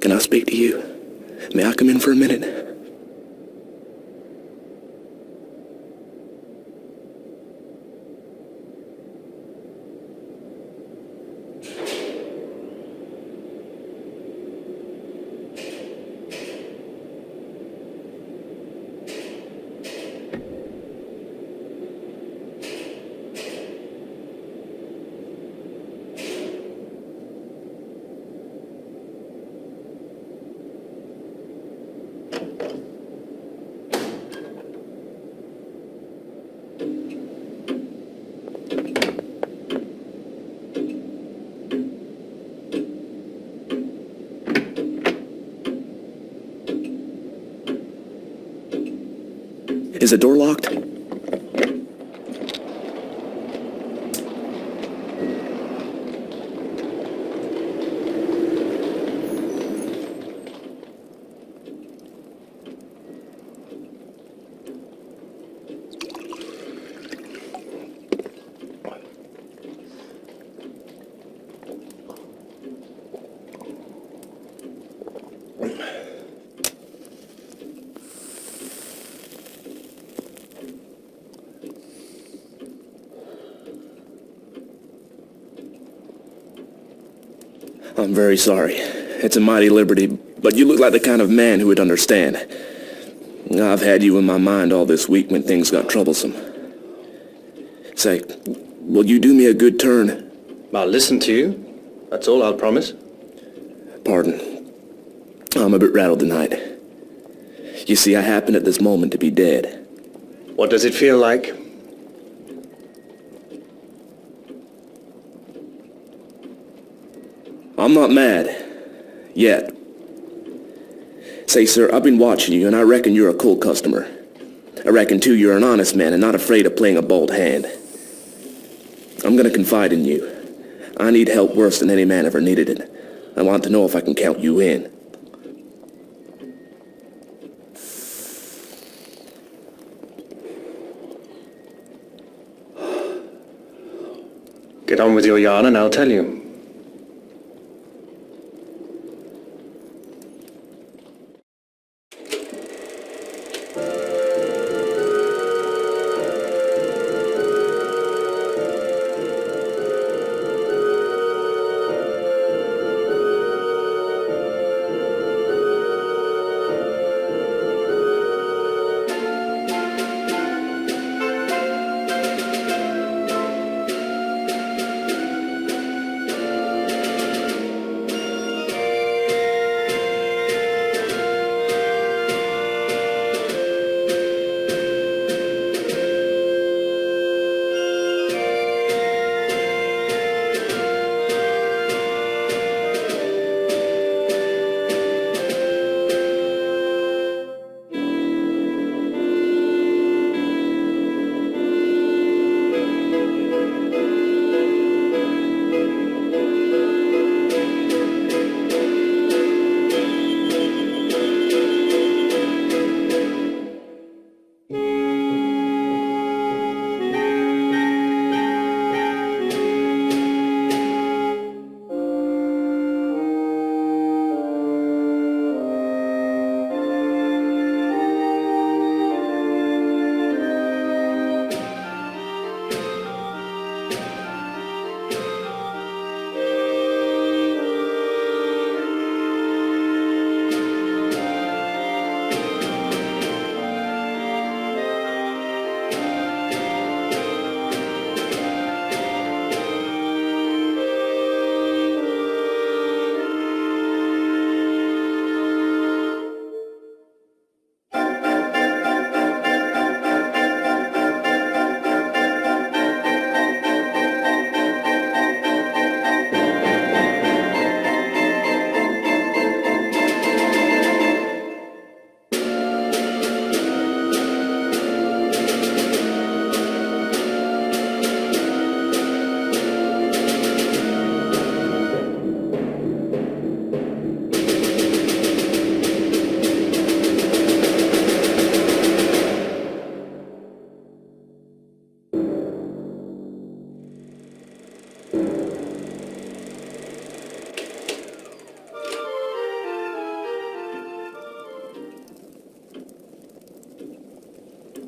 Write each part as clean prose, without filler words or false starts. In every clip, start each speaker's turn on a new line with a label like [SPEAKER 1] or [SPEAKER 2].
[SPEAKER 1] Can I speak to you? May I come in for a minute? Is the door locked? I'm very sorry. It's a mighty liberty, but you look like the kind of man who would understand. I've had you in my mind all this week when things got troublesome. Say, will you do me a good turn?
[SPEAKER 2] I'll listen to you. That's all I'll promise.
[SPEAKER 1] Pardon. I'm a bit rattled tonight. You see, I happen at this moment to be dead.
[SPEAKER 2] What does it feel like?
[SPEAKER 1] I'm not mad. Yet. Say, sir, I've been watching you, and I reckon you're a cool customer. I reckon, too, you're an honest man and not afraid of playing a bold hand. I'm gonna confide in you. I need help worse than any man ever needed it. I want to know if I can count you in.
[SPEAKER 2] Get on with your yarn and I'll tell you.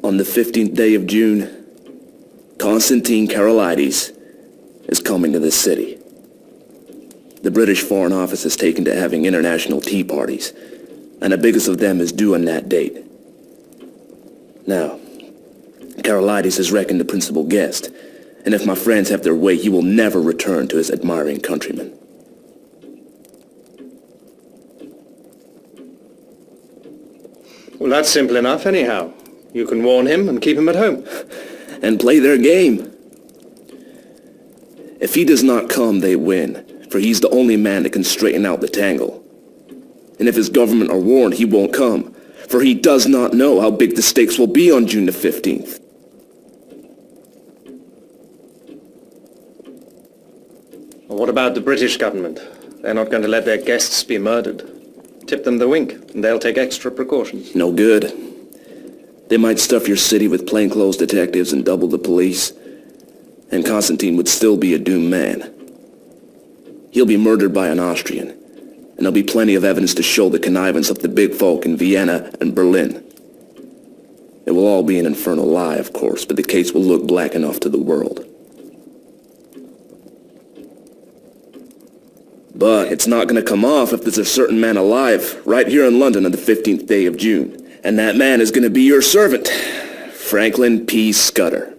[SPEAKER 1] On the 15th day of June, Constantine Karolides is coming to this city. The British Foreign Office has taken to having international tea parties, and the biggest of them is due on that date. Now, Karolides is reckoned the principal guest, and if my friends have their way, he will never return to his admiring countrymen.
[SPEAKER 2] Well, that's simple enough anyhow. You can warn him and keep him at home.
[SPEAKER 1] And play their game. If he does not come, they win, for he's the only man that can straighten out the tangle. And if his government are warned, he won't come, for he does not know how big the stakes will be on June the 15th.
[SPEAKER 2] Well, what about the British government? They're not going to let their guests be murdered. Tip them the wink, and they'll take extra precautions.
[SPEAKER 1] No good. They might stuff your city with plainclothes detectives and double the police, and Constantine would still be a doomed man. He'll be murdered by an Austrian, and there'll be plenty of evidence to show the connivance of the big folk in Vienna and Berlin. It will all be an infernal lie, of course, but the case will look black enough to the world. But it's not going to come off if there's a certain man alive right here in London on the 15th day of June. And that man is going to be your servant, Franklin P. Scudder.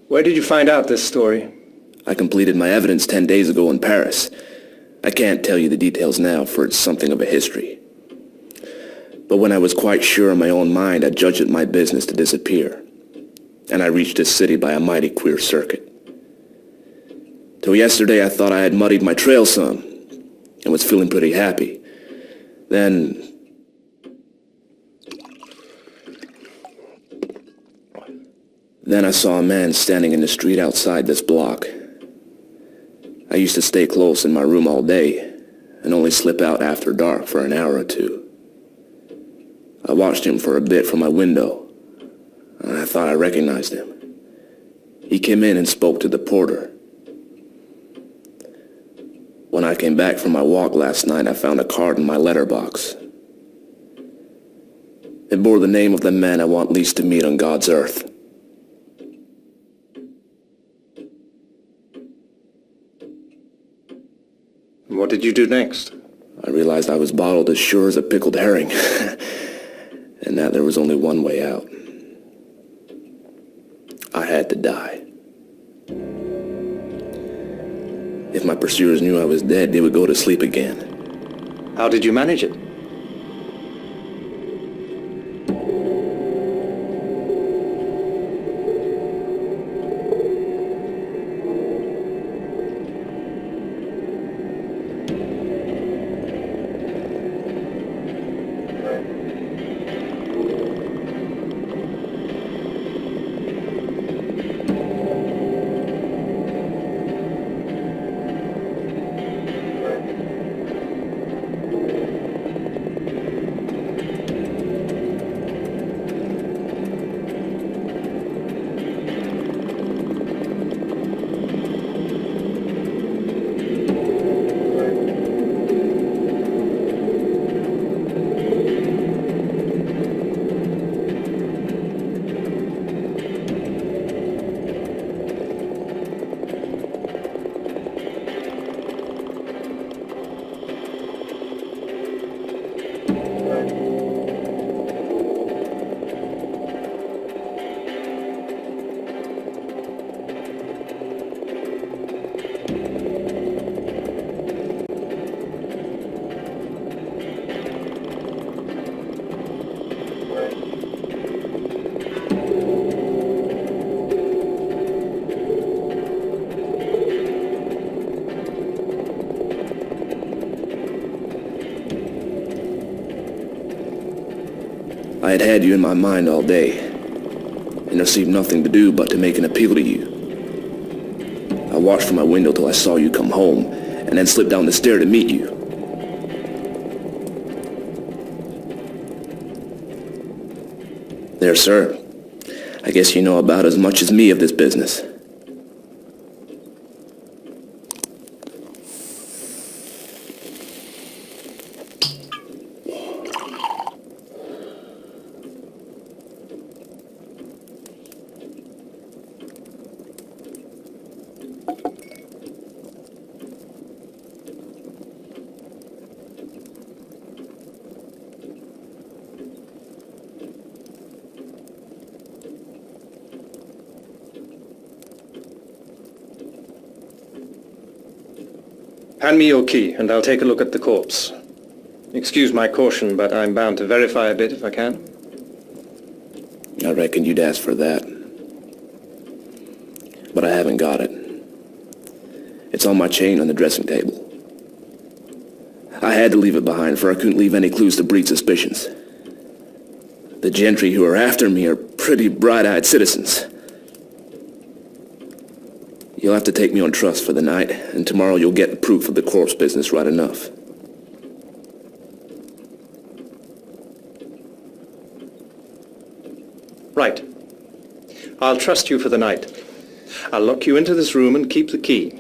[SPEAKER 2] Where did you find out this story?
[SPEAKER 1] I completed my evidence 10 days ago in Paris. I can't tell you the details now, for it's something of a history. But when I was quite sure in my own mind, I judged it my business to disappear. And I reached this city by a mighty queer circuit. Till yesterday I thought I had muddied my trail some, and was feeling pretty happy. Then I saw a man standing in the street outside this block. I used to stay close in my room all day, and only slip out after dark for an hour or two. I watched him for a bit from my window, and I thought I recognized him. He came in and spoke to the porter. When I came back from my walk last night, I found a card in my letterbox. It bore the name of the man I want least to meet on God's earth.
[SPEAKER 2] What did you do next?
[SPEAKER 1] I realized I was bottled as sure as a pickled herring, and that there was only one way out. I had to die. If my pursuers knew I was dead, they would go to sleep again.
[SPEAKER 2] How did you manage it?
[SPEAKER 1] I had you in my mind all day, and there seemed nothing to do but to make an appeal to you. I watched from my window till I saw you come home, and then slipped down the stair to meet you. There, sir. I guess you know about as much as me of this business.
[SPEAKER 2] Hand me your key, and I'll take a look at the corpse. Excuse my caution, but I'm bound to verify a bit if I can.
[SPEAKER 1] I reckon you'd ask for that. But I haven't got it. It's on my chain on the dressing table. I had to leave it behind, for I couldn't leave any clues to breed suspicions. The gentry who are after me are pretty bright-eyed citizens. You'll have to take me on trust for the night, and tomorrow you'll get the proof of the corpse business right enough.
[SPEAKER 2] Right. I'll trust you for the night. I'll lock you into this room and keep the key.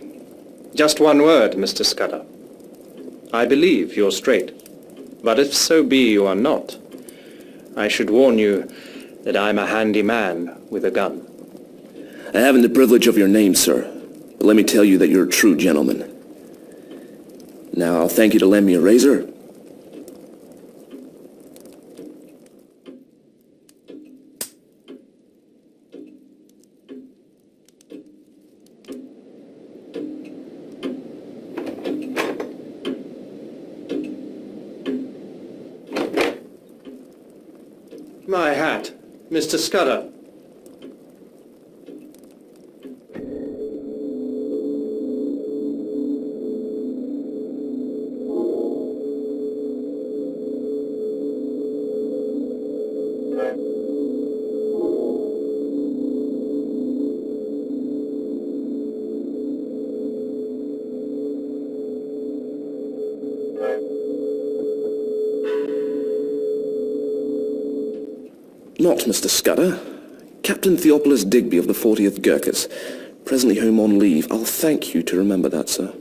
[SPEAKER 2] Just one word, Mr. Scudder. I believe you're straight. But if so be you are not, I should warn you that I'm a handy man with a gun.
[SPEAKER 1] I haven't the privilege of your name, sir, but let me tell you that you're a true gentleman. Now, I'll thank you to lend me a razor.
[SPEAKER 2] My hat, Mr. Scudder.
[SPEAKER 1] Not Mr. Scudder. Captain Theophilus Digby of the 40th Gurkhas. Presently home on leave. I'll thank you to remember that, sir.